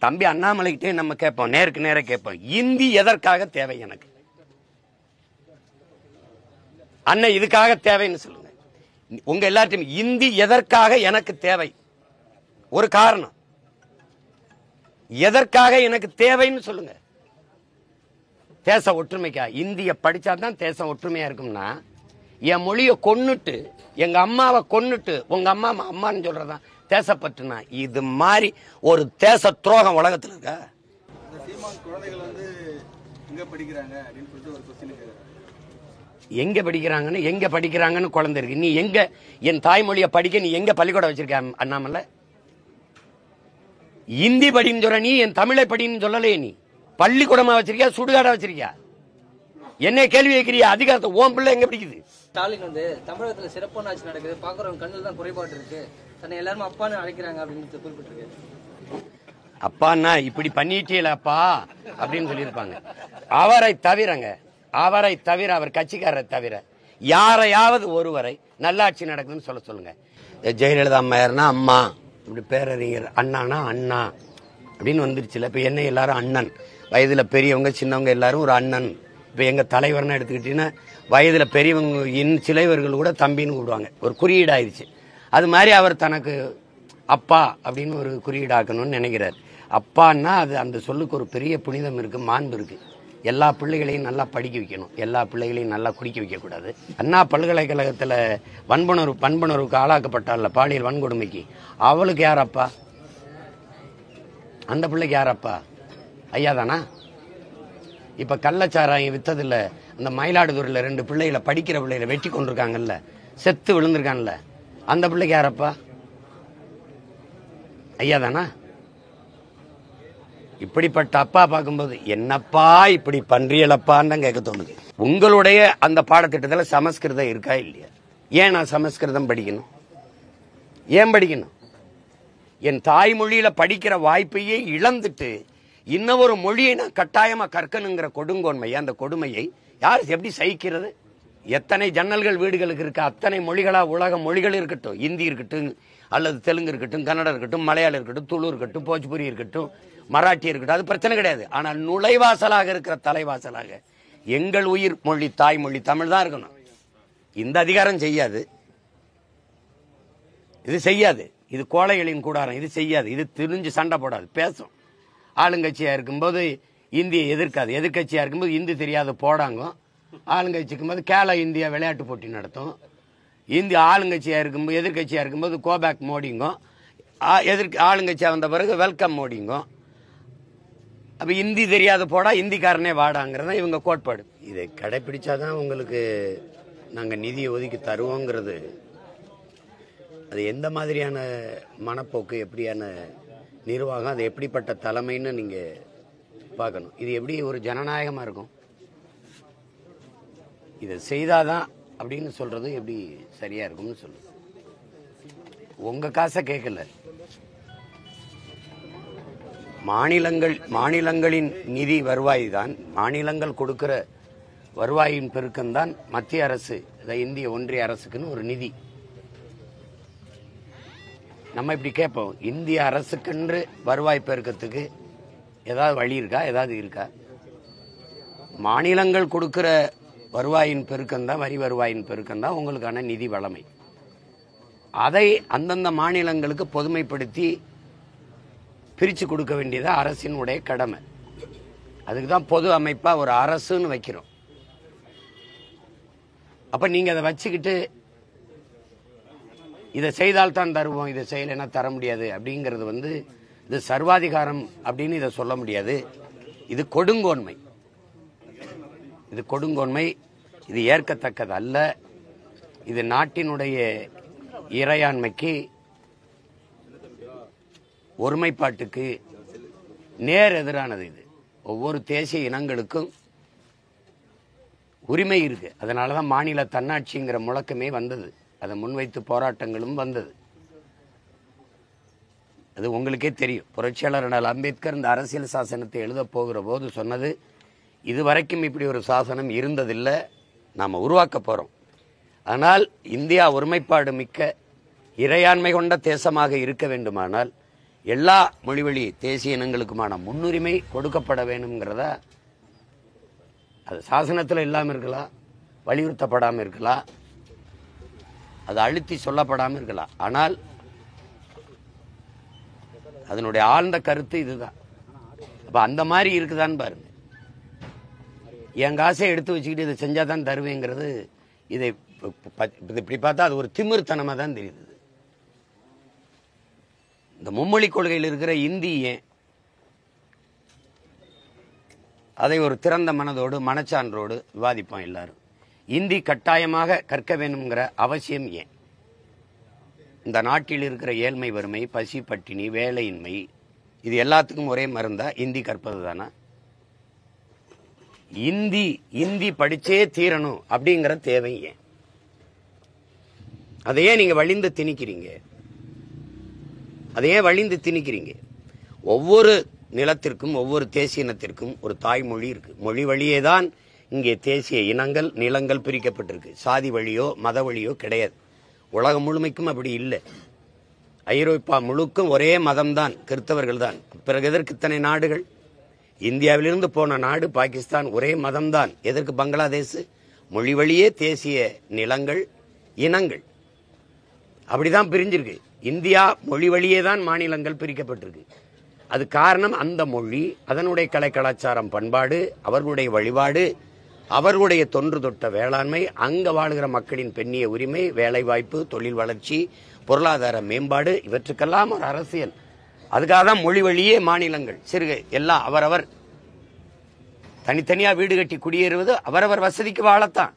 தம்பி அண்ணாமலைகிட்டே நம்ம கேட்போம், நேருக்கு நேர கேட்போம், இந்தி எதற்காக தேவை எனக்கு? அண்ணன் இதுக்காக தேவைன்னு சொல்லுங்க. உங்க எல்லாத்தையும் இந்தி எதற்காக எனக்கு தேவை? ஒரு காரணம், எதற்காக எனக்கு தேவைன்னு சொல்லுங்க. தேச ஒற்றுமைக்கா? இந்திய படிச்சாதான் தேசம் ஒற்றுமையா இருக்கும்னா, என் மொழியை கொன்னுட்டு எங்க அம்மாவை கொன்னுட்டு உங்க அம்மா அம்மான்னு சொல்றதா தேசப்பற்றுனா? இது மாதிரி ஒரு தேச துரோகம் உலகத்தில் இருக்கா? எங்க படிக்கிறாங்கன்னு எங்க படிக்கிறாங்கன்னு குழந்தை இருக்கு. நீ எங்க என் தாய்மொழியை படிக்க நீ எங்க பள்ளிக்கூடம் வச்சிருக்க அண்ணாமலை? இந்தி படின்னு சொல்ற நீ, என் தமிழை படின்னு சொல்லலையே. நீ பள்ளிக்கூடமா வச்சிருக்கியா, சுடுகாடா வச்சிருக்கியா? என்ன கேள்வி வைக்கிறியா? அதிகாரத்தை ஓம் பிள்ளை எங்க பிடிக்குது? ஸ்டாலின் வந்து தமிழகத்துல சிறப்பான ஆட்சி நடக்குது, பாக்குறவங்க கண்ணில் தான் குறைபாடு இருக்கு, தன்னை எல்லாரும் அப்பான்னு அழைக்கிறாங்க அப்படின்னு குறிப்பிட்டிருக்கு. அப்பான்னா இப்படி பண்ணிட்டீங்களப்பா அப்படின்னு சொல்லியிருப்பாங்க. அவரை தவிரங்க, அவரை தவிர, அவர் கட்சிக்காரரை தவிர யாரையாவது ஒருவரை நல்லாட்சி நடக்குதுன்னு சொல்ல சொல்லுங்க. ஜெயலலிதா அம்மையார்னா அம்மா, இப்படி பேரறிஞர் அண்ணானா அண்ணா அப்படின்னு வந்துருச்சுல. இப்ப என்ன எல்லாரும் அண்ணன், வயதுல பெரியவங்க சின்னவங்க எல்லாரும் ஒரு அண்ணன். இப்ப எங்க தலைவர்னு எடுத்துக்கிட்டீங்கன்னா வயதுல பெரியவங்க சிலைவர்கள் கூட தம்பின்னு கூப்பிடுவாங்க, ஒரு குறியீடு ஆயிடுச்சு. அது மாதிரி அவர் தனக்கு அப்பா அப்படின்னு ஒரு குறியீடாக்கணும்னு நினைக்கிறார். அப்பான்னா அது அந்த சொல்லுக்கு ஒரு பெரிய புனிதம் இருக்கு, மாண்பு இருக்கு. எல்லா பிள்ளைகளையும் நல்லா படிக்க வைக்கணும், எல்லா பிள்ளைகளையும் நல்லா குடிக்க வைக்கக்கூடாது. அண்ணா பல்கலைக்கழகத்தில் பண்புணர்வுக்கு ஆளாக்கப்பட்டால பாலியல் வன்கொடுமைக்கு, அவளுக்கு யார் அப்பா? அந்த பிள்ளைக்கு யார் அப்பா? ஐயா தானா? இப்ப கள்ளச்சாராயம் வித்ததில்ல, அந்த மயிலாடுதுறையில 2 பிள்ளைகளை, படிக்கிற பிள்ளைகளை வெட்டி கொண்டிருக்காங்கல்ல, செத்து விழுந்திருக்காங்கல்ல, அந்த பிள்ளைக்கு யாரப்பா? ஐயா தானா? இப்படிப்பட்ட அப்பா பார்க்கும்போது என்னப்பா இப்படி பன்றியலப்பான்னு கேட்க தோணுது. உங்களுடைய அந்த பாடத்திட்டத்தில் சமஸ்கிருதம் இருக்கா இல்லையா? ஏன் நான் சமஸ்கிருதம் படிக்கணும்? ஏன் படிக்கணும்? என் தாய்மொழியில படிக்கிற வாய்ப்பையே இழந்துட்டு இன்னொரு மொழியை நான் கட்டாயமா கற்கணுங்கிற கொடுங்கோன்மை, அந்த கொடுமையை யார் எப்படி சகிக்கிறது? எத்தனை ஜன்னல்கள் வீடுகளுக்கு இருக்க அத்தனை மொழிகளா, உலக மொழிகள் இருக்கட்டும், இந்தி இருக்கட்டும், அல்லது தெலுங்கு இருக்கட்டும், கன்னடம் இருக்கட்டும், மலையாளம் இருக்கட்டும், துளு இருக்கட்டும், போஜ்புரி இருக்கட்டும், மராட்டி இருக்கட்டும், அது பிரச்சனை கிடையாது. ஆனால் நுழைவாசலாக இருக்கிற தலைவாசலாக எங்கள் உயிர் மொழி தாய்மொழி தமிழ் தான் இருக்கணும். இந்த அதிகாரம் செய்யாது, இது செய்யாது, இது கோழைகளின் கூடாரம், இது செய்யாது, இது திரிஞ்சு சண்டை போடாது, பேசும். ஆளுங்கட்சியா இருக்கும்போது இந்தியை எதிர்க்காது, எதிர்கட்சியா இருக்கும்போது இந்தி தெரியாத போடாங்க. ஆளுங்கட்சிக்கும் போது கேல இந்தியா விளையாட்டு போட்டி நடத்தும். இந்திய ஆளுங்கட்சியா இருக்கும்போது, எதிர்கட்சியா இருக்கும்போது கோபேக் மோடிங்க, ஆளுங்கட்சியா வந்த பிறகு வெல்கம் மோடிங்க. அப்ப இந்தி தெரியாத போடா, இந்திக்காரனே வாடாங்கிறதா இவங்க கோட்பாடு. இதை கடைபிடிச்சாதான் உங்களுக்கு நாங்க நிதியை ஒதுக்கி தருவோங்கிறது. அது எந்த மாதிரியான மனப்போக்கு, எப்படியான நிர்வாகம், அது எப்படிப்பட்ட தலைமைன்னு நீங்க பார்க்கணும். இது எப்படி ஒரு ஜனநாயகமா இருக்கும்? இதை செய்தாதான் அப்படின்னு சொல்றது எப்படி சரியா இருக்கும்னு சொல்லு. உங்க காசை கேட்கல, மாநிலங்களின் நிதி வருவாய் தான், மாநிலங்கள் கொடுக்கிற வருவாயின் பெருக்கம்தான் மத்திய அரசு, இந்திய ஒன்றிய அரசுக்குன்னு ஒரு நிதி. நம்ம இப்படி கேட்போம், இந்திய அரசுக்கென்று வருவாய் பெருக்கத்துக்கு ஏதாவது வழி இருக்கா? ஏதாவது இருக்கா? மாநிலங்கள் கொடுக்கிற வருவாயின் பெருக்கம் தான், வரி வருவாயின் பெருக்கம் தான் உங்களுக்கான நிதி வளமை. அதை அந்தந்த மாநிலங்களுக்கு பொதுமைப்படுத்தி பிரிச்சு கொடுக்க வேண்டியது அரசினுடைய கடமை. அதுக்கு தான் பொது அமைப்பா ஒரு அரசுன்னு வைக்கிறோம். அப்ப நீங்க அதை வச்சுக்கிட்டு இதை செய்தால் தான் தருவோம், இதை செய்யலைன்னா தர முடியாது அப்படிங்கிறது இது சர்வாதிகாரம் அப்படின்னு இதை சொல்ல முடியாது. இது கொடுங்கோன்மை, இது கொடுங்கோன்மை, இது ஏற்கத்தக்கது அல்ல. இது நாட்டினுடைய இறையாண்மைக்கு, ஒருமைப்பாட்டுக்கு நேர் எதிரானது. இது ஒவ்வொரு தேசிய இனங்களுக்கும் உரிமை இருக்கு. அதனாலதான் மாநில தன்னாட்சிங்கிற முழக்கமே வந்தது, அதை முன்வைத்து போராட்டங்களும் வந்தது. அது உங்களுக்கே தெரியும். புரட்சியாளர் அண்ணல் அம்பேத்கர் இந்த அரசியல் சாசனத்தை எழுத போகிற போது சொன்னது, இதுவரைக்கும் இப்படி ஒரு சாசனம் இருந்ததில்லை, நாம உருவாக்க போறோம். ஆனால் இந்தியா ஒருமைப்பாடு மிக்க இறையாண்மை கொண்ட தேசமாக இருக்க வேண்டுமானால் எல்லா மொழிவழி தேசிய இனங்களுக்குமான முன்னுரிமை கொடுக்கப்பட வேணுங்கிறத அது சாசனத்தில் இல்லாமல் இருக்கலாம், வலியுறுத்தப்படாமல் இருக்கலாம், அது அழுத்தி சொல்லப்படாமல் இருக்கலாம். ஆனால் அதனுடைய ஆழ்ந்த கருத்து இதுதான். அப்ப அந்த மாதிரி இருக்குதான்னு பாருங்க. என் காசை எடுத்து வச்சுக்கிட்டு இதை செஞ்சாதான் தருவேங்கிறது, இதை இப்படி பார்த்தா அது ஒரு திமிர்த்தனமா தான் தெரியுது. இந்த மும்மொழி கொள்கையில் இருக்கிற இந்தி ஏன் அதை ஒரு திறந்த மனதோடு மனச்சான்றோடு விவாதிப்போம் எல்லாரும். இந்தி கட்டாயமாக கற்க வேண்டும்ங்கிற அவசியம் ஏன்? இந்த நாட்டில் இருக்கிற ஏழ்மை, வறுமை, பசி, பட்டினி, வேலையின்மை, இது எல்லாத்துக்கும் ஒரே மருந்தா இந்தி கற்பது தானா? இந்தி படிச்சே தீரணும் அப்படிங்கிற தேவை ஏன்? அதையே நீங்க வழிந்து திணிக்கிறீங்க. அதையே வழிந்து திணிக்கிறீங்க. ஒவ்வொரு நிலத்திற்கும் ஒவ்வொரு தேசிய இனத்திற்கும் ஒரு தாய்மொழி இருக்கு. மொழி வழியே தான் இங்கே தேசிய இனங்கள் நிலங்கள் பிரிக்கப்பட்டிருக்கு. சாதி வழியோ மத வழியோ கிடையாது. உலகம் முழுமைக்கும் அப்படி இல்லை. ஐரோப்பா முழுக்கும் ஒரே மதம்தான், கிறிஸ்தவர்கள் தான். பிறகு எதற்கு இத்தனை நாடுகள்? இந்தியாவிலிருந்து போன நாடு பாகிஸ்தான், ஒரே மதம்தான். எதற்கு பங்களாதேஷ்? மொழி வழியே தேசிய நிலங்கள் இனங்கள் அப்படிதான் பிரிஞ்சிருக்கு. இந்தியா மொழி வழியே தான் மாநிலங்கள் பிரிக்கப்பட்டிருக்கு. அது காரணம் அந்த மொழி, அதனுடைய கலை கலாச்சாரம், பண்பாடு, அவர்களுடைய வழிபாடு, அவர்களுடைய தொன்று தொட்ட வேளாண்மை, அங்க வாழ்கிற மக்களின் பெண்ணிய உரிமை, வேலைவாய்ப்பு, தொழில் வளர்ச்சி, பொருளாதார மேம்பாடு, இவற்றுக்கெல்லாம் ஒரு அரசியல். அதுக்காக தான் மொழி வழியே மாநிலங்கள். சிறுகை எல்லாம் அவரவர் தனித்தனியா வீடு கட்டி குடியேறுவது அவரவர் வசதிக்கு வாழத்தான்.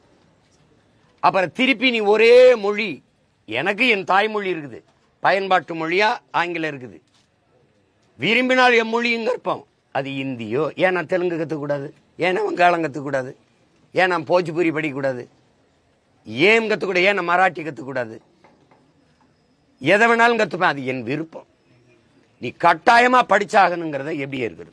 அப்புறம் திருப்பி நீ ஒரே மொழி, எனக்கு என் தாய்மொழி இருக்குது, பயன்பாட்டு மொழியா ஆங்கிலம் இருக்குது, விரும்பினால் என் மொழியும் கற்போம். அது இந்தியோ, ஏன் நான் தெலுங்கு கற்றுக்கூடாது? ஏன் நான் வங்காளம் கற்றுக்கூடாது? ஏன் நான் போஜ்பூரி படிக்கக்கூடாது? ஏன் கற்றுக்கூடாது? ஏன் நான் மராட்டி கற்றுக்கூடாது? எதை வேணாலும் கற்றுப்பேன், அது என் விருப்பம். நீ கட்டாயமா படிச்சாகணுங்கிறத எப்படி இருக்குது?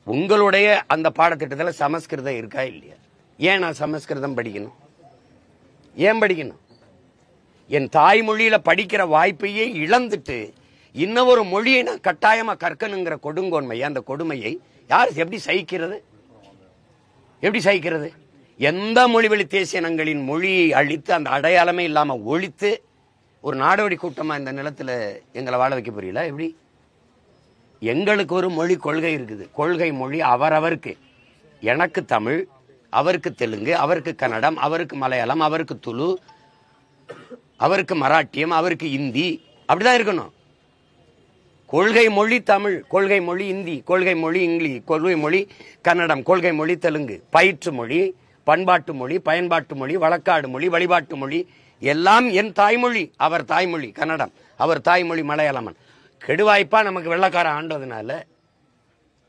உங்களுடைய அந்த பாடத்திட்டத்தில் சமஸ்கிருதம் இருக்கா இல்லையா? ஏன் நான் சமஸ்கிருதம் படிக்கணும்? ஏன் படிக்கணும்? என் தாய்மொழியில படிக்கிற வாய்ப்பையே இழந்துட்டு இன்னொரு மொழியை நான் கட்டாயமா கற்கணுங்கிற கொடுங்கோன்மையை, அந்த கொடுமையை யார் எப்படி சகிக்கிறது? எப்படி சகிக்கிறது? எந்த மொழிவழி தேசிய இனங்களின் மொழியை அழித்து அந்த அடையாளமே இல்லாம ஒழித்து ஒரு நாடோடி கூட்டமா இந்த நிலத்துல எங்களை வாழ வைக்க புரியல? எப்படி? எங்களுக்கு ஒரு மொழி கொள்கை இருக்குது. கொள்கை மொழி அவரவருக்கு. எனக்கு தமிழ், அவருக்கு தெலுங்கு, அவருக்கு கன்னடம், அவருக்கு மலையாளம், அவருக்கு துளு, அவருக்கு மராட்டியம், அவருக்கு இந்தி. அப்படிதான் இருக்கணும். கொள்கை மொழி தமிழ், கொள்கை மொழி இந்தி, கொள்கை மொழி இங்கிலீஷ், கொள்கை மொழி கன்னடம், கொள்கை மொழி தெலுங்கு, பயிற்று மொழி, பண்பாட்டு மொழி, பயன்பாட்டு மொழி, வழக்காடு மொழி, வழிபாட்டு மொழி, எல்லாம் என் தாய்மொழி. அவர் தாய்மொழி கன்னடம், அவர் தாய்மொழி மலையாளம். கெடுவாய்ப்பா நமக்கு வெள்ளக்காரன் ஆண்டதுனால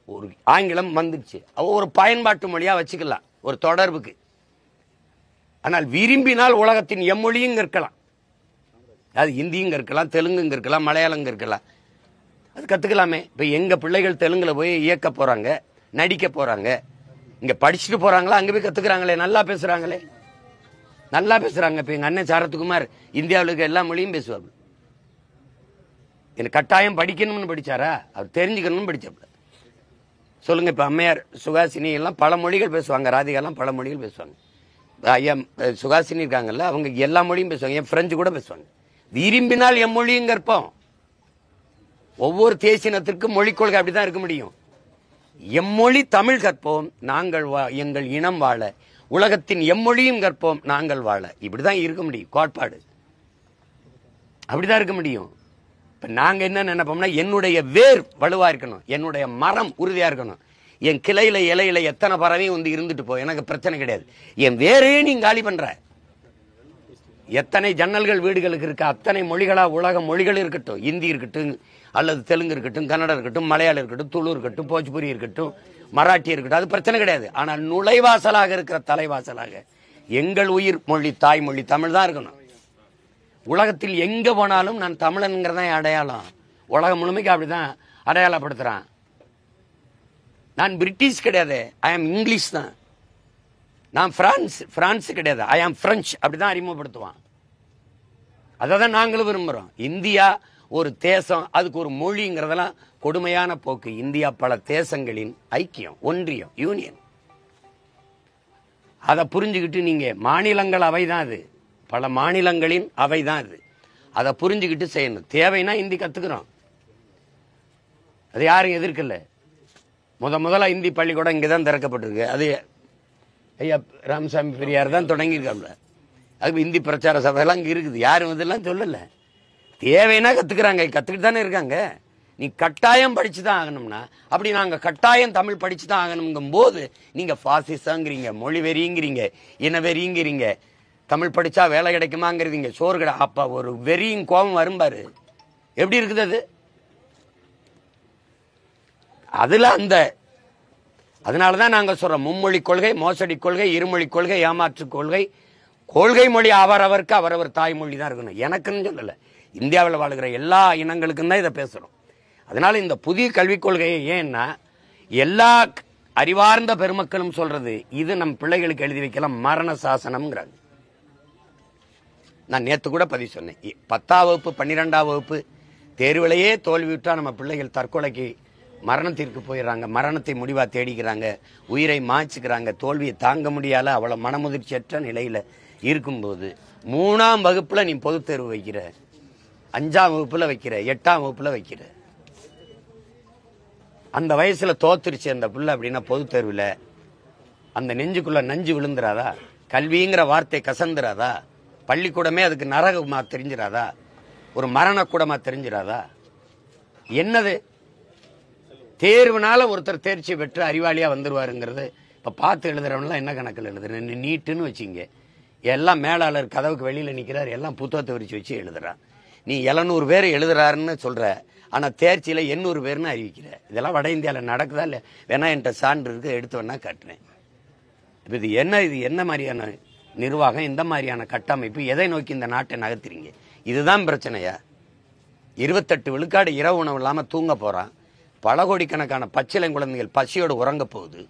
ஒரு ஆங்கிலம் வந்துடுச்சு. ஒரு பயன்பாட்டு மொழியா வச்சுக்கலாம், ஒரு தொடர்புக்கு. ஆனால் விரும்பினால் உலகத்தின் எம்மொழியும் இருக்கலாம். அது இந்தியும் இருக்கலாம், தெலுங்கு இருக்கலாம், மலையாளம் இருக்கலாம். அது கத்துக்கலாமே. இப்ப எங்க பிள்ளைகள் தெலுங்குல போய் இயக்க போறாங்க, நடிக்க போறாங்க, இங்க படிச்சுட்டு போறாங்களா, அங்க போய் கத்துக்கிறாங்களே, நல்லா பேசுறாங்களே, நல்லா பேசுறாங்க. இப்ப எங்க அண்ணன் சரத்குமார் இந்தியாவுக்கு எல்லா மொழியும் பேசுவாங்க. எனக்கு கட்டாயம் படிக்கணும்னு படிச்சாரா? அவர் தெரிஞ்சுக்கணும்னு படிச்சாப்ல. சொல்லுங்க. இப்ப அம்மையார் சுகாசினி எல்லாம் பல மொழிகள் பேசுவாங்க, ராதிகா எல்லாம் பல மொழிகள் பேசுவாங்க. ஐயா சுகாசினி இருக்காங்கல்ல, அவங்க எல்லா மொழியும் பேசுவாங்க, என் பிரெஞ்சு கூட பேசுவாங்க. விரும்பினால் எம் மொழியும் கற்போம். ஒவ்வொரு தேசியத்திற்கும் மொழி கொள்கை அப்படிதான் இருக்க முடியும். எம்மொழி தமிழ் கற்போம், நாங்கள் எங்கள் இனம் வாழ, உலகத்தின் எம்மொழியும் கற்போம், நாங்கள் வாழ. இப்படிதான் இருக்க முடியும் கோட்பாடு. அப்படிதான் இருக்க முடியும். இப்ப நாங்க என்ன நினைப்போம்னா, என்னுடைய வேர் வலுவா இருக்கணும், என்னுடைய மரம் உறுதியா இருக்கணும். என் கிளையில இலையில எத்தனை பறவையும் வந்து இருந்துட்டு போ, எனக்கு பிரச்சனை கிடையாது. என் வேரையே நீங்க காலி பண்ற. எத்தனை ஜன்னல்கள் வீடுகளுக்கு இருக்கு, அத்தனை மொழிகளா உலக மொழிகள் இருக்கட்டும், இந்தி இருக்கட்டும், அல்லது தெலுங்கு இருக்கட்டும், கன்னடம் இருக்கட்டும், மலையாளம் இருக்கட்டும், துளு இருக்கட்டும், போஜ்பூரி இருக்கட்டும், மராட்டி இருக்கட்டும், அது பிரச்சனை கிடையாது. ஆனால் நுழைவாசலாக இருக்கிற தலைவாசலாக எங்கள் உயிர் மொழி தாய்மொழி தமிழ் தான் இருக்கணும். உலகத்தில் எங்க போனாலும் நான் தமிழன்கிறதான் அடையாளம். உலகம் முழுமைக்கு அப்படிதான் அடையாளப்படுத்துறான். நான் பிரிட்டிஷ் கிடையாது, ஐ ஆம் இங்கிலீஷ் தான். நான் பிரான்ஸ் கிடையாது, ஐ ஆம் பிரெஞ்சு. அப்படிதான் அறிமுகப்படுத்துவான். அதான் நாங்களும் விரும்புறோம். இந்தியா ஒரு தேசம், அதுக்கு ஒரு மொழிங்கிறதெல்லாம் கொடுமையான போக்கு. இந்தியா பல தேசங்களின் ஐக்கியம், ஒன்றியம், யூனியன். அதை புரிஞ்சுக்கிட்டு நீங்க மாநிலங்கள் அவைதான் அது, பல மாநிலங்களின் அவைதான் அது. அதை புரிஞ்சுக்கிட்டு செய்யணும். தேவைன்னா இந்தி கத்துக்கிறோம், அது யாரும் எதிர்க்கல. முதல்ல இந்தி பள்ளிக்கூடம் இங்கதான் திறக்கப்பட்டிருக்கு. அது ஐயா ராமசாமி பெரியார் தான் தொடங்கியிருக்காங்க. அது இந்தி பிரச்சார சபையெல்லாம் இங்க இருக்குது. யாரும் இதெல்லாம் சொல்லல. தேவைன்னா கத்துக்கிறாங்க, கத்துக்கிட்டு தானே இருக்காங்க. நீ கட்டாயம் படிச்சுதான் ஆகணும்னா, அப்படி நாங்க கட்டாயம் தமிழ் படிச்சுதான் ஆகணுங்கும் போது நீங்க பாசிசங்கிறீங்க, மொழி வெறிங்கிறீங்க, இன வெறிங்கிறீங்க, தமிழ் படிச்சா வேலை கிடைக்குமாங்கிறீங்க, சோறு கடை. அப்ப ஒரு வெறியும் கோபம் வரும்பாரு. எப்படி இருக்குது அது? அதுல அதனாலதான் நாங்க சொல்றோம், மும்மொழி கொள்கை, மோசடி கொள்கை, இருமொழி கொள்கை, ஏமாற்று கொள்கை. கொள்கை மொழி அவரவருக்கு அவரவர் தாய்மொழி தான் இருக்கணும். எனக்குன்னு சொல்லல, இந்தியாவில் வாழ்கிற எல்லா இனங்களுக்கும் தான் இதை பேசுறோம். அதனால இந்த புதிய கல்விக் கொள்கையை ஏன்னா எல்லா அறிவார்ந்த பெருமக்களும் சொல்றது, இது நம் பிள்ளைகளுக்கு எழுதி வைக்கலாம், மரண சாசனம்ங்கிறாங்க. நான் நேத்து கூட பதிவு சொன்னேன். 10ஆம் வகுப்பு 12ஆம் வகுப்பு தேர்விலேயே தோல்விவிட்டா நம்ம பிள்ளைகள் தற்கொலைக்கு மரணத்திற்கு போயிடுறாங்க, மரணத்தை முடிவா தேடிக்கிறாங்க, உயிரை மாய்ச்சிக்கிறாங்க, தோல்வியை தாங்க முடியால அவ்வளவு மனமுதிர்ச்சியற்ற நிலையில இருக்கும்போது 3ஆம் வகுப்புல நீ பொது தேர்வு வைக்கிற, 5ஆம் வகுப்புல வைக்கிற, 8ஆம் வகுப்புல வைக்கிற, அந்த வயசுல தோத்துருச்சு அந்த பிள்ளை அப்படின்னா பொது தேர்வுல அந்த நெஞ்சுக்குள்ள நஞ்சு விழுந்துராதா? கல்விங்கிற வார்த்தை கசந்துராதா? பள்ளிக்கூடமே அதுக்கு நரகமா தெரிஞ்சிராதா? ஒரு மரணக்கூடமா தெரிஞ்சிராதா? என்னது தேர்வுனால ஒருத்தர் தேர்ச்சி பெற்று அறிவாளியா வந்துருவாருங்கிறது இப்ப பார்த்து எழுதுறவன்லாம் என்ன கணக்கில் எழுதுறேன்? நீட்டுன்னு வச்சுங்க, எல்லாம் மேலாளர் கதவுக்கு வெளியில நிக்கிறார், எல்லாம் புத்தகத்தை விரிச்சு வச்சு எழுதுறான். நீ 700 பேர் எழுதுறாருன்னு சொல்ற, ஆனா தேர்ச்சியில 800 பேர்னு அறிவிக்கிற. இதெல்லாம் வட இந்தியாவில் நடக்குதா இல்ல? வேணா என்கிட்ட சான்று இருக்கு, எடுத்து வேணா காட்டுறேன். இது என்ன மாதிரியான நிர்வாகம், இந்த மாதிரியான கட்டமைப்பு, எதை நோக்கி இந்த நாட்டை நகர்த்துறீங்க? இதுதான் பிரச்சனையா? 28 விழுக்காடு இரவு உணவு இல்லாம தூங்க போறான். பல கோடிக்கணக்கான பச்சிலை குழந்தைகள் பசியோடு உறங்க போகுது.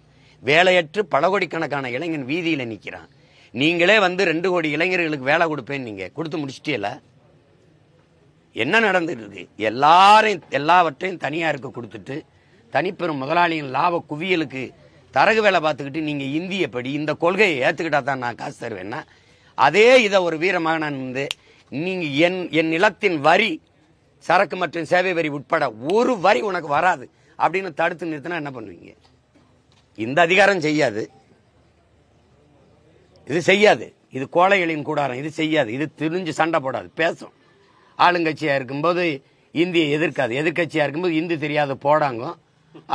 வேலையற்று பல கோடிக்கணக்கான இளைஞன் வீதியில நிக்கிறான். நீங்களே வந்து 2 கோடி இளைஞர்களுக்கு வேலை கொடுப்பேன்னு நீங்க கொடுத்து முடிச்சிட்டீல. என்ன நடந்துட்டு இருக்கு? எல்லாவற்றையும் தனியாருக்கு கொடுத்துட்டு தனிப்பெரும் முதலாளியின் லாப குவியலுக்கு தரகு வேலை பார்த்துக்கிட்டு நீங்க இந்திய படி இந்த கொள்கையை ஏத்துக்கிட்டா தான் நான் காசு தருவேன்னா, அதே இதை ஒரு வீரமாக நான் வந்து நீங்க என் நிலத்தின் வரி, சரக்கு மற்றும் சேவை வரி உட்பட ஒரு வரி உனக்கு வராது அப்படின்னு தடுத்து நிறுத்தினா என்ன பண்ணுவீங்க? இந்த அதிகாரம் செய்யாது, இது செய்யாது, இது கோழைகளின் கூடாரம், இது செய்யாது, இது திரிஞ்சு சண்டை போடாது, பேசும். ஆளுங்கட்சியா இருக்கும்போது இந்தியை எதிர்க்காது, எதிர்கட்சியா இருக்கும்போது இந்தி தெரியாத போடாங்க.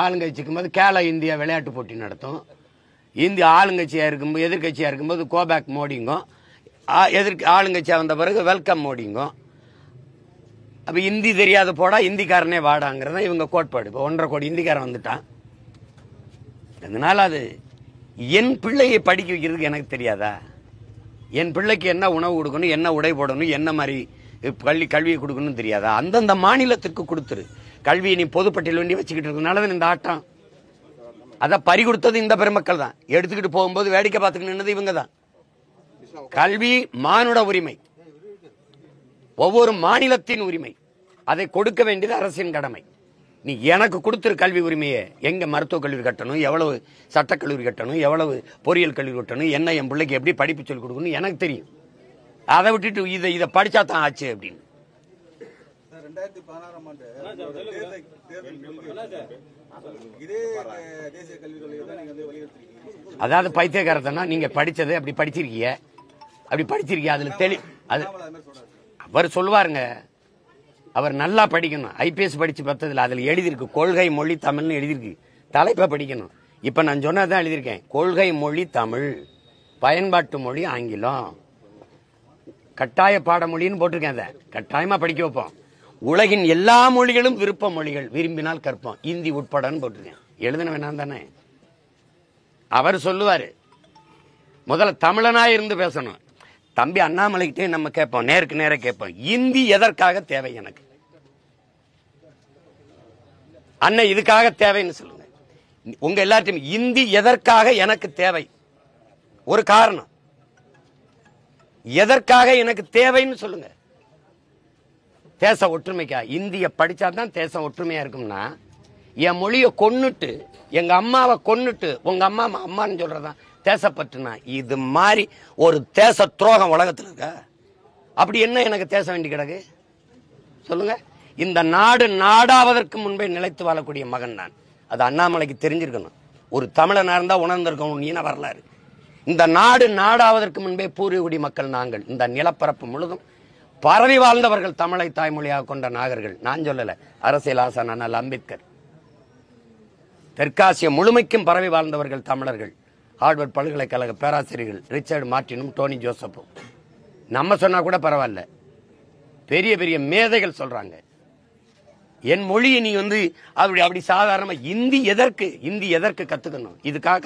ஆளுங்கட்சிக்கும் போது கேல இந்தியா விளையாட்டு போட்டி நடத்தும். இந்திய ஆளுங்கட்சியா இருக்கும்போது எதிர்கட்சியா இருக்கும்போது கோபேக் மோடிங்க, ஆளுங்கட்சியா வந்த பிறகு வெல்கம் மோடிங்க. அப்ப இந்தி தெரியாத போடா, இந்திக்காரனே வாடாங்கிறத இவங்க கோட்பாடு. இப்ப 1.5 கோடி இந்திக்காரன் வந்துட்டான். அதனால அது என் பிள்ளையை படிக்க வைக்கிறதுக்கு எனக்கு தெரியாதா? என் பிள்ளைக்கு என்ன உணவு கொடுக்கணும், என்ன உடை போடணும், என்ன மாதிரி கல்வியை கொடுக்கணும் தெரியாதா? அந்தந்த மாநிலத்திற்கு கொடுத்துரு. கல்வியை நீ பொதுப்பட்டியல் வேண்டி வச்சுக்கிட்டு இருக்கனால இந்த ஆட்டம். அதை பறி கொடுத்தது இந்த பெருமக்கள் தான். எடுத்துக்கிட்டு போகும்போது வேடிக்கை பார்த்துக்கிட்டு நின்னது இவங்க தான். கல்வி மானுட உரிமை, ஒவ்வொரு மாநிலத்தின் உரிமை, அதை கொடுக்க வேண்டியது அரசின் கடமை. நீ எனக்கு கொடுத்துரு கல்வி உரிமையை. எங்க மருத்துவக் கல்லூரி கட்டணும், எவ்வளவு சட்டக்கல்லூரி கட்டணும், எவ்வளவு பொறியியல் கல்லூரி கட்டணும், என்ன என் பிள்ளைக்கு எப்படி படிப்பு சொல்லி கொடுக்கணும் எனக்கு தெரியும். அதை விட்டுட்டு இதை படிச்சா தான் ஆச்சு அப்படின்னு. 2016ஆம் ஆண்டு அதாவது பைத்தியக்காரத்தனா நீங்க படிச்சது அப்படி படிச்சிருக்கீங்க, அதுல அவர் சொல்லுவாருங்க. அவர் நல்லா படிக்கணும். ஐபிஎஸ் படிச்சு பார்த்ததுல அதுல எழுதியிருக்கு கொள்கை மொழி தமிழ்னு எழுதியிருக்கு. தலைப்பை படிக்கணும். இப்ப நான் சொன்னதான் எழுதியிருக்கேன். கொள்கை மொழி தமிழ், பயன்பாட்டு மொழி ஆங்கிலம், கட்டாய பாடமொழின்னு போட்டிருக்கேன். அதை கட்டாயமா படிக்க வைப்போம். உலகின் எல்லா மொழிகளும் விருப்ப மொழிகள், விரும்பினால் கற்போம், இந்தி உட்படன்னு போட்டிருக்கேன். எழுதின வேணாம் தானே? அவர் சொல்லுவாரு முதல்ல தமிழனா இருந்து பேசணும். தம்பி அண்ணாமலைக்கிட்டே நம்ம கேட்போம், நேருக்கு நேர கேட்போம், இந்தி எதற்காக தேவை எனக்கு? அண்ணன் இதுக்காக தேவைன்னு சொல்லுங்க. உங்க எல்லாத்தையும் இந்தி எதற்காக எனக்கு தேவை? ஒரு காரணம், எதற்காக எனக்கு தேவைன்னு சொல்லுங்க. தேச ஒற்றுமைக்கா? இந்திய படிச்சாதான் தேசம் ஒற்றுமையா இருக்கும்னா என் மொழியை கொன்னுட்டு எங்க அம்மாவை கொன்னுட்டு உங்க அம்மா அம்மான்னு சொல்றதான் தேசப்பற்றுனா? இது மாதிரி ஒரு தேச துரோகம் உலகத்தில் இருக்கா? அப்படி என்ன எனக்கு தேச வேண்டி கிடக்கு சொல்லுங்க? இந்த நாடு நாடாவதற்கு முன்பே நிலைத்து வாழக்கூடிய மகன் நான். அது அண்ணாமலைக்கு தெரிஞ்சிருக்கணும். ஒரு தமிழனா இருந்தா உணர்ந்திருக்கணும் இன வரலாறு. இந்த நாடு நாடாவதற்கு முன்பே பூர்வீகுடி மக்கள் நாங்கள். இந்த நிலப்பரப்பு முழுதும் பரவி வாழ்ந்தவர்கள் தமிழை தாய்மொழியாக கொண்ட நாகர்கள். நான் சொல்லல, அரசியல் ஆசான் அண்ணல் அம்பேத்கர். தெற்காசிய முழுமைக்கும் பரவி வாழ்ந்தவர்கள் தமிழர்கள். ஹார்வர்ட் பல்கலைக்கழக பேராசிரியர்கள் ரிச்சர்ட் மார்டினும் டோனி ஜோசப்பும். நம்ம சொன்னா கூட பரவாயில்ல, பெரிய பெரிய மேதைகள் சொல்றாங்க. என் மொழியை நீ அப்படி சாதாரணமா இந்தி எதற்கு கத்துக்கணும்? இதுக்காக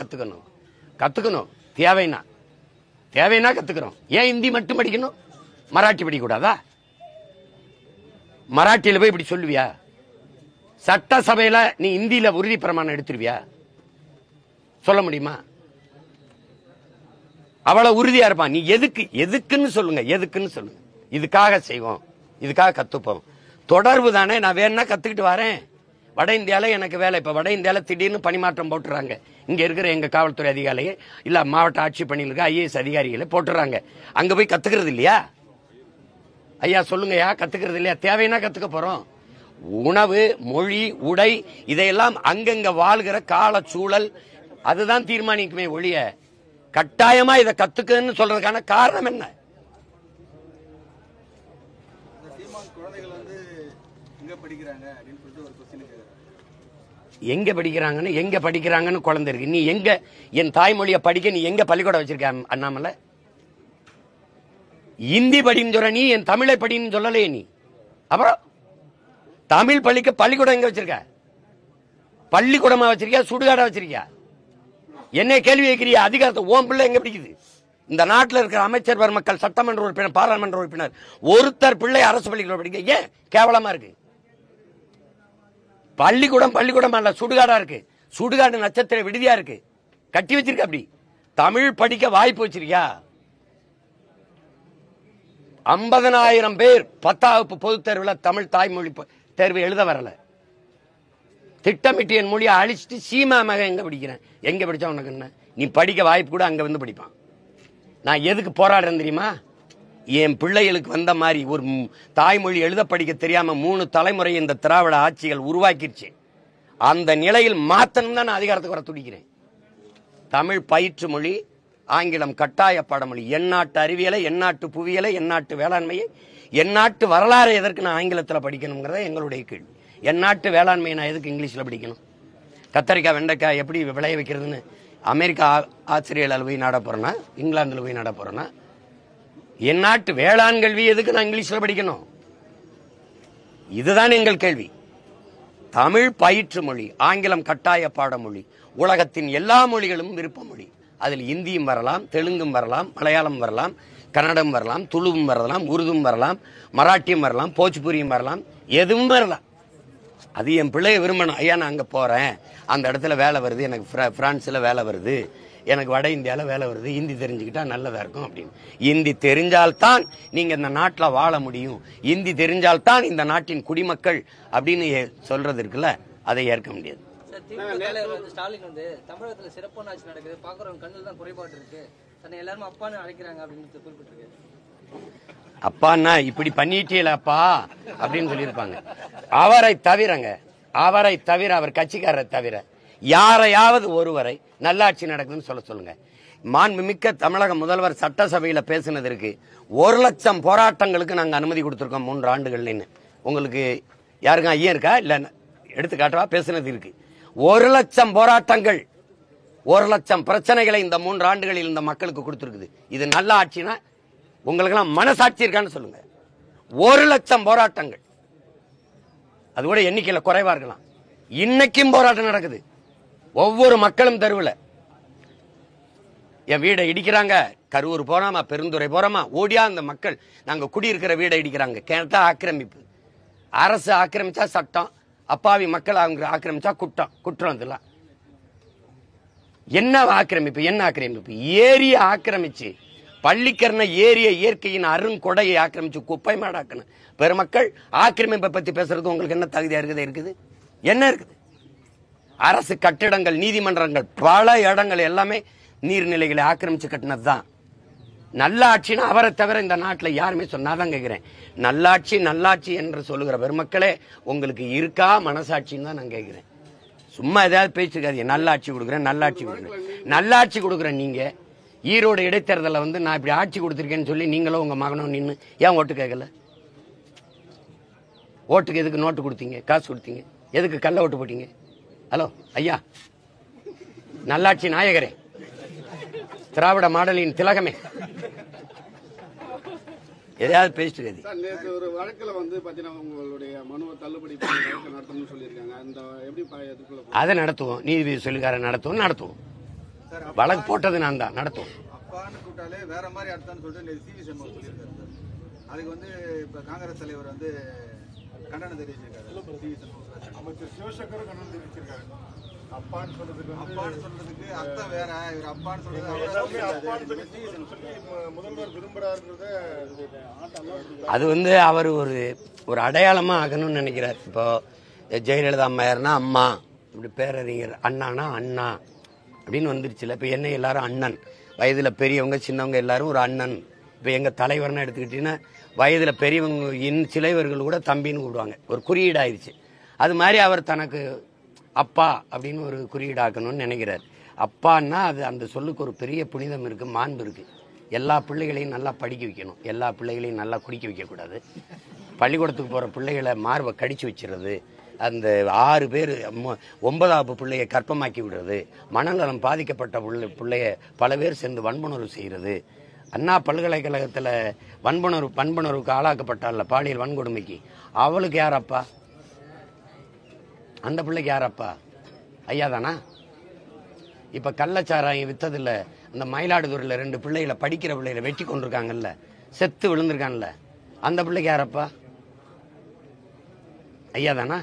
கத்துக்கணும் தேவைன்னா கத்துக்கிறோம். ஏன் இந்தி மட்டும் படிக்கணும்? மராட்டி படிக்க கூடாதா? மராட்டியில போய் இப்படி சொல்லுவியா? சட்டசபையில நீ இந்தியில உறுதி பிரமாணம் எடுத்துருவியா? சொல்ல முடியுமா? அவ்வளவு உறுதியா இருப்பான். நீ எதுக்குன்னு சொல்லுங்க. இதுக்காக செய்வோம், இதுக்காக கத்துப்போம். தொடர்பு தானே. நான் வேணா கத்துக்கிட்டு வரேன். வட இந்தியால எனக்கு வேலை. இப்ப வட இந்தியால திடீர்னு பணிமாற்றம் போட்டுறாங்க. இங்க இருக்கிற எங்க காவல்துறை அதிகாரிகளே இல்ல மாவட்ட ஆட்சி பணியில் இருக்க IAS அதிகாரிகளை போட்டுறாங்க. அங்க போய் கத்துக்கிறது இல்லையா? ஐயா சொல்லுங்கய்யா, கத்துக்கிறது இல்லையா? தேவைன்னா கத்துக்க போறோம். உணவு, மொழி, உடை இதையெல்லாம் அங்கங்க வாழ்கிற கால சூழல் அதுதான் தீர்மானிக்குமே ஒழிய கட்டாயமா இதை கத்துக்கன்னு சொல்றதுக்கான காரணம் என்ன? எங்க படிக்கிறாங்கன்னு குழந்தை இருக்கு. நீ எங்க என் தாய்மொழியை படிக்க நீ எங்க பள்ளிக்கூடம் வச்சிருக்க அண்ணாமலை? இந்தி படின்னு சொல்ற நீ, என் தமிழை படின்னு சொல்லலையே நீ. அப்புறம் தமிழ் பள்ளிக்கூடம் எங்க வச்சிருக்க? பள்ளிக்கூடமா வச்சிருக்கியா, சுடுகாடா வச்சிருக்கியா? என்ன கேள்வி கேட்கிறியா? அதிகாரத்தை ஓம் பிள்ளை எங்க பிடிக்குது? இந்த நாட்டில் இருக்கிற அமைச்சர் பெருமக்கள், சட்டமன்ற உறுப்பினர், பாராளுமன்ற உறுப்பினர் ஒருத்தர் பிள்ளை அரசு பள்ளிக்கூடம் படிக்க ஏன் கேவலமா இருக்கு? பள்ளிக்கூடம் அல்ல, சுடுகாடா இருக்கு. சுடுகாடு நட்சத்திர விடுதியா இருக்கு, கட்டி வச்சிருக்க. அப்படி தமிழ் படிக்க வாய்ப்பு வச்சிருக்கியா? 50,000 பேர் 10ஆம் வகுப்பு பொதுத் தேர்வில் தமிழ் தாய்மொழி தேர்வு எழுத வரல. திட்டமிட்டு என் மொழியை அழிச்சிட்டு சீமா மக எங்க படிக்கிறேன்? எங்க படிச்சா உனக்கு என்ன? நீ படிக்க வாய்ப்பு கூட அங்க வந்து படிப்பான். நான் எதுக்கு போராடுறேன் தெரியுமா? என் பிள்ளைகளுக்கு வந்த மாதிரி ஒரு தாய்மொழி எழுத படிக்க தெரியாம 3 தலைமுறை இந்த திராவிட ஆட்சிகள் உருவாக்கிருச்சு. அந்த நிலையில் மாத்தணும் தான் நான் அதிகாரத்துக்கு வர துடிக்கிறேன். தமிழ் பயிற்று மொழி, ஆங்கிலம் கட்டாய பாடமொழி, எந்நாட்டு அறிவியலை, எந்நாட்டு புவியியலை, எந்நாட்டு வேளாண்மையை, எந்நாட்டு வரலாறு எதற்கு நான் ஆங்கிலத்தில் படிக்கணுங்கிறத எங்களுடைய கேள்வி. எந்நாட்டு வேளாண்மையை நான் எதுக்கு இங்கிலீஷ்ல படிக்கணும்? கத்தரிக்காய் வெண்டைக்காய் எப்படி விளைய வைக்கிறதுன்னு அமெரிக்கா ஆசிரியர்கள் போய் நாட போறேன்னா, இங்கிலாந்துல போய் நாட போறேன்னா, என் நாட்டு வேளாண் கல்வி எதுக்கு நான் இங்கிலீஷ்ல படிக்கணும்? இதுதான் எங்கள் கேள்வி. தமிழ் பயிற்று மொழி, ஆங்கிலம் கட்டாய பாடமொழி, உலகத்தின் எல்லா மொழிகளும் விருப்ப மொழி. அதில் இந்தியும் வரலாம், தெலுங்கும் வரலாம், மலையாளம் வரலாம், கன்னடம் வரலாம், துளுவும் வரலாம், உருதும் வரலாம், மராட்டியும் வரலாம், போஜ்பூரியும் வரலாம், எதுவும் வரலாம். அது என் பிள்ளைய விரும்பணும். ஐயா நான் அங்க போறேன், அந்த இடத்துல வேலை வருது, எனக்கு பிரான்ஸ்ல வேலை வருது, எனக்கு வட இந்தியால வேலை வருது, இந்தி தெரிஞ்சுக்கிட்டா நல்லதா இருக்கும் அப்படின்னு. இந்தி தெரிஞ்சால்தான் நீங்க இந்த நாட்டில் வாழ முடியும், இந்தி தெரிஞ்சால்தான் இந்த நாட்டின் குடிமக்கள் அப்படின்னு சொல்றது இருக்குல்ல, அதை ஏற்க முடியாது. ஸ்டாலின் தமிழகத்துல சிறப்பான ஆட்சி நடக்குது, பாக்குறவங்க கண்ணில் தான் குறைபாடு இருக்கு, தன்னை எல்லாரும் அப்பான்னு அழைக்கிறாங்க அப்படின்னு குறிப்பிட்டிருக்காரு. அப்பான்னா இப்படி பண்ணிட்டீங்களப்பா அப்படின்னு சொல்லியிருப்பாங்க. அவரை தவிர அவர் கட்சிக்காரரை தவிர யாரையாவது ஒருவரை நல்லாட்சி நடக்குதுன்னு சொல்லுங்க. மாண்புமிக்க தமிழக முதல்வர் சட்டசபையில பேசினதற்கு 1,00,000 போராட்டங்களுக்கு நாங்க அனுமதி கொடுத்திருக்கோம் 3 ஆண்டுகள்னு. உங்களுக்கு யாருக்கும் ஐயா இருக்கா? இல்ல எடுத்துக்காட்டவா? பேசினது இருக்கு. 1,00,000 போராட்டங்கள், 1,00,000 பிரச்சனைகளை இந்த 3 ஆண்டுகளில் இந்த மக்களுக்கு கொடுத்திருக்குது. இது நல்ல ஆட்சினா உங்களுக்கு எல்லாம் மனசாட்சி இருக்கான்னு சொல்லுங்க. 1,00,000 போராட்டங்கள், அது கூட எண்ணிக்கையில குறைவா இருக்கலாம். இன்னைக்கும் போராட்டம் நடக்குது. ஒவ்வொரு மக்களும் தெருவில் என் வீடை இடிக்கிறாங்க, கரூர் போறாமா, பெருந்துறை போறாமா, ஓடியா அந்த மக்கள் நாங்க குடியிருக்கிற வீடை இடிக்கிறாங்க. கேட்டா ஆக்கிரமிப்பு. அரசு ஆக்கிரமிச்சா சட்டம், அப்பாவி மக்கள் அவங்க ஆக்கிரமிச்சா குற்றம். இதெல்லாம் என்ன ஆக்கிரமிப்பு? ஏரியை ஆக்கிரமிச்சு பள்ளிக்கரண ஏரிய இயற்கையின் அருங்கொடையை ஆக்கிரமிச்சு குப்பை மாடாக்கணும் பெருமக்கள். ஆக்கிரமிப்பை பத்தி பேசுறது உங்களுக்கு என்ன தகுதியா இருக்குது? என்ன இருக்குது? அரசு கட்டிடங்கள், நீதிமன்றங்கள், பல இடங்கள் எல்லாமே நீர்நிலைகளை ஆக்கிரமிச்சு கட்டினதுதான். நல்லாட்சின்னு அவரை தவிர இந்த நாட்டில் யாருமே சொன்னாதான் கேட்கிறேன். நல்லாட்சி நல்லாட்சி என்று சொல்லுகிற பெருமக்களே உங்களுக்கு இருக்கா மனசாட்சின்னு தான் நான் கேட்கிறேன். சும்மா ஏதாவது பேச்சுக்காதீங்க. நல்லாட்சி கொடுக்குறேன், நல்லாட்சி கொடுக்குறேன், நல்லாட்சி கொடுக்குறேன். நீங்க ஈரோடு இடைத்தேர்தலில் வந்து நான் இப்படி ஆட்சி கொடுத்துருக்கேன்னு சொல்லி நீங்களும் உங்க மகனும் நின்று ஏன் ஓட்டு கேட்கல? ஓட்டுக்கு எதுக்கு நோட்டு கொடுத்தீங்க, காசு கொடுத்தீங்க? எதுக்கு கள்ள ஓட்டு போட்டீங்க? ஹலோ ஐயா, நல்லாட்சி நாயகரே, திராவிட மாடலின் திலகமே, எதையாவது பேசிட்டு நேற்று ஒரு வழக்கில் வந்து பாத்தீங்கன்னா உங்களுடைய மனுவை தள்ளுபடி நடத்தணும்னு சொல்லியிருக்காங்க. அந்த எப்படி அதை நடத்துவோம், நீதிபதி சொல்லிக்கார நடத்துவோம். வழக்கு போட்டது நான் தான், நடத்துவோம். அப்பான்னு கூட்டாலே வேற மாதிரி அர்த்தம்னு சொல்லிட்டு சிவி சண்முகம் சொல்லியிருக்காரு சார். அதுக்கு வந்து இப்ப காங்கிரஸ் தலைவர் வந்து கண்டனம் தெரிவிச்சிருக்காரு. சிவி சண்முகம் அமைச்சர் சிவசங்கர் கண்டனம் தெரிவிச்சிருக்காரு. அப்பான்னு சொல்றதுக்கு அர்த்தம் வேற. இவர் அப்பான்னு சொல்றது முதல்வர் விரும்புறாருன்றத அது வந்து அவர் ஒரு அடையாளமா ஆகணும்னு நினைக்கிறார். இப்போ ஜெயலலிதா அம்மையார்னா அம்மா, இப்படி பேரறிஞர் அண்ணானா அண்ணா அப்படின்னு வந்துருச்சுல. இப்ப என்ன எல்லாரும் அண்ணன், வயதுல பெரியவங்க சின்னவங்க எல்லாரும் ஒரு அண்ணன். இப்ப எங்க தலைவர்னு எடுத்துக்கிட்டீங்கன்னா வயதுல பெரியவங்க சிலைவர்கள் கூட தம்பின்னு கூப்பிடுவாங்க, ஒரு குறியீடு ஆயிடுச்சு. அது மாதிரி அவர் தனக்கு அப்பா அப்படின்னு ஒரு குறியீடாக்கணும்னு நினைக்கிறார். அப்பான்னா அது அந்த சொல்லுக்கு ஒரு பெரிய புனிதம் இருக்கு, மாண்பு இருக்கு. எல்லா பிள்ளைகளையும் நல்லா படிக்க வைக்கணும், எல்லா பிள்ளைகளையும் நல்லா குடிக்க வைக்கக்கூடாது. பள்ளிக்கூடத்துக்கு போற பிள்ளைகளை மார்பை கடிச்சு வச்சிருது, அந்த 6 பேர் 9வது பிள்ளைய கற்பமாக்கி விடுறது, மனநலம் பாதிக்கப்பட்ட பிள்ளைய பல பேர் சேர்ந்து வன்புணர்வு செய்யறது. அண்ணா பல்கலைக்கழகத்தில் வன்புணர்வுக்கு ஆளாக்கப்பட்டால பாலியல் வன்கொடுமைக்கு, அவளுக்கு யாரப்பா? அந்த பிள்ளைக்கு யாரப்பா? ஐயா தானா? இப்ப கள்ளச்சாராயம் வித்ததில்ல, இந்த மயிலாடுதுறையில 2 பிள்ளைகளை, படிக்கிற பிள்ளைகளை வெட்டி கொண்டிருக்காங்கல்ல, செத்து விழுந்திருக்காங்கல்ல, அந்த பிள்ளைக்கு யாரப்பா? ஐயா தானா?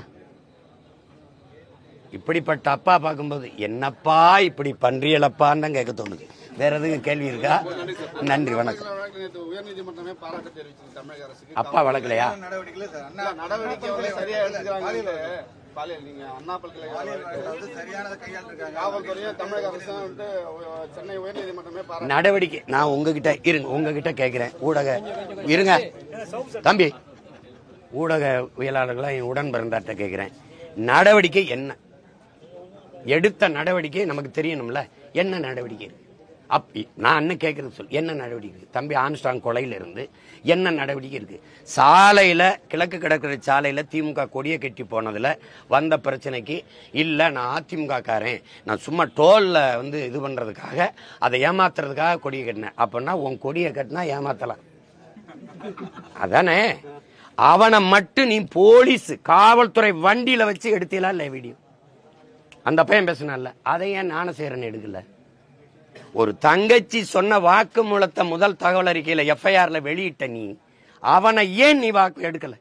இப்படிப்பட்ட அப்பா பார்க்கும்போது என்னப்பா இப்படி பன்றியலப்பான்னு தான் கேட்க தோணுது. வேற எதுவும் கேள்வி இருக்கா? நன்றி, வணக்கம். உயர்நீதிமன்றமே பாராட்டு தெரிவிச்சது தமிழக அரசுக்கு. அப்பா வழக்கலையா? நடவடிக்கை சரியா எடுத்துக்கிறாங்க. நீங்க அண்ணா பல்கலைக்கழகம் சரியானதை கையாளுறாங்க. காவல்துறையும் தமிழக அரசு வந்து சென்னை உயர்நீதிமன்றமே பாராட்டு நடவடிக்கை. நான் உங்ககிட்ட கேட்கிறேன், ஊடக இருங்க தம்பி, ஊடகவியலாளர்களா என் உடன் பிறந்தாட்ட கேட்கிறேன், நடவடிக்கை என்ன? எடுத்த நடவடிக்கை நமக்கு தெரியணும்ல. என்ன நடவடிக்கை? நான் என்ன கேட்கறது சொல், என்ன நடவடிக்கை? தம்பி ஆம்ஸ்ட்ராங் கொலையில இருந்து என்ன நடவடிக்கை இருக்கு? சாலையில, கிழக்கு கடற்கரை சாலையில திமுக கொடியை கட்டி போனதுல வந்த பிரச்சனைக்கு இல்ல நான் அதிமுக காரன், நான் சும்மா டோல்ல வந்து இது பண்றதுக்காக, அதை ஏமாத்துறதுக்காக கொடியை கட்டினேன். அப்படின்னா உன் கொடியை கட்டினா ஏமாத்தலாம் அதானே? அவனை மட்டும் நீ போலீஸ் காவல்துறை வண்டியில வச்சு எடுத்தீங்களா இல்ல வீடியோ? அந்த பையன் பேசினால அதை ஏன் ஞானசேகரன் எடுக்கல? ஒரு தங்கச்சி சொன்ன வாக்குமூலத்தை முதல் தகவல் அறிக்கையில எஃப்ஐஆர்ல வெளியிட்ட நீ, அவனை ஏன் நீ வாக்கு எடுக்கல?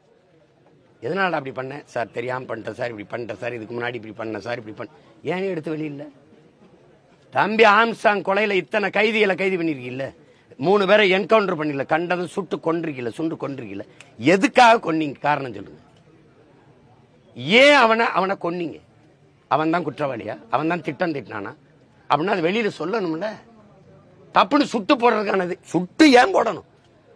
எதனால அப்படி பண்ண சார்? தெரியாம பண்ணிட்டேன் சார், இப்படி பண்ணிட்டேன் சார், இதுக்கு முன்னாடி இப்படி பண்ண சார், இப்படி பண்ண, ஏன் எடுத்து வெளியில? தம்பி ஆம்ஸ்ட்ராங் கொலையில இத்தனை கைதிகளை கைது பண்ணிருக்கீல்ல, 3 பேரை என்கவுண்டர் பண்ணல, கண்டதும் சுட்டு கொண்டிருக்கீல, எதுக்காக கொன்னீங்க? காரணம் சொல்லுங்க. ஏன் அவனை கொன்னீங்க? அவன் தான் குற்றவாளியா? அவன் தான் திட்டம் திட்டினானா? அப்படின்னா அது வெளியில சொல்லணும்ல. தப்புன்னு சுட்டு போடுறதுக்கானது. சுட்டு ஏன் போடணும்?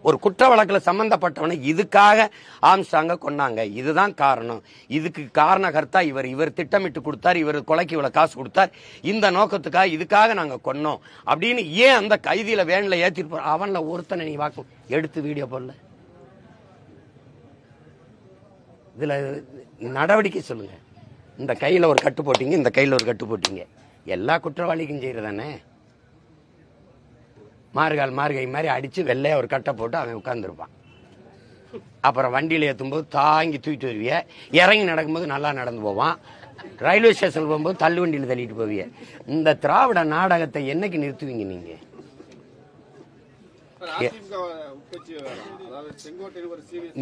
ஒரு குற்ற வழக்கில் சம்பந்தப்பட்டவனை இதுக்காக ஆம்ஸ்ட்ராங்க கொன்னாங்க, இதுதான் காரணம், இதுக்கு காரணகர்த்தா இவர் திட்டமிட்டு கொடுத்தார், இவர் கொலைக்கு இவ்வளவு காசு கொடுத்தார், இந்த நோக்கத்துக்காக இதுக்காக நாங்க கொன்னோம் அப்படின்னு ஏன் அந்த கைதியில வேன்ல ஏத்திட்டு போற அவன்ல ஒருத்தனை நீ வாக்கு எடுத்து வீடியோ போடல? இதுல நடவடிக்கை சொல்லுங்க. இந்த கையில ஒரு கட்டு போட்டீங்க, இந்த கையில ஒரு கட்டு போட்டீங்க, எல்லா குற்றவாளிக்கும் செய்யறதானே? மார்கை மாதிரி அடிச்சு வெள்ளைய ஒரு கட்டை போட்டு அவன் உட்கார்ந்துருப்பான். அப்புறம் வண்டியில ஏற்றும்போது தாங்கி தூக்கிட்டு வருவிய, இறங்கி நடக்கும்போது நல்லா நடந்து போவான், ரயில்வே ஸ்டேஷன் போகும்போது தள்ளு வண்டியில் தள்ளிட்டு போவிய. இந்த திராவிட நாடகத்தை என்னைக்கு நிறுத்துவீங்க நீங்க?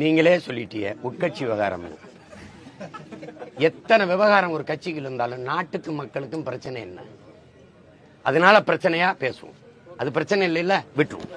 நீங்களே சொல்லிட்டீங்க உட்கட்சி விவகாரம். எத்தனை விவகாரம் ஒரு கட்சிக்கு இருந்தாலும் நாட்டுக்கு மக்களுக்கும் பிரச்சனை என்ன? அதனால பிரச்சனையா பேசுவோம். அது பிரச்சனை இல்லைல்ல, விட்டுருவோம்.